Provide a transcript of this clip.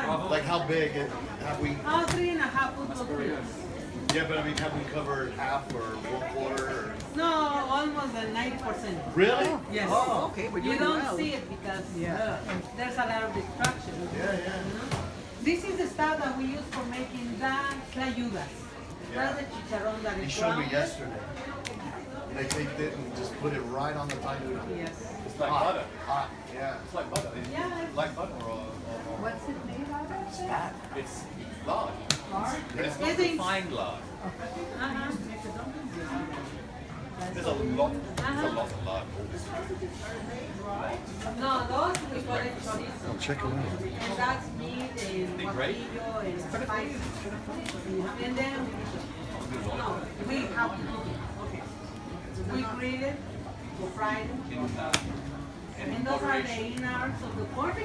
bottom. Like how big? Have we? 3.5 football. Yeah, but I mean, have we covered half or 1/4? Or? No, almost 90%. Really? Yes. Oh. Okay, we're You doing don't well. see it because there's a lot of destruction. Yeah, yeah. This is the stuff that we use for making that tlayudas. That's the chicharrón that He is showed me grounded. yesterday. They take it and just put it right on the tayuda. Yes. It's like Hot, butter. hot, yeah. It's like butter. Yeah. Like butter or What's it made out of? It's fat. it's lard. Lard? But it's Is not it- refined lard. Uh-huh. There's a lot of lard. No, those we call it chorizo. Oh, check it out. And that's meat and Big grape? guajillo and spices. And then, no, we have to cook it. We grill it, we fry it. And those are the innards of the pork.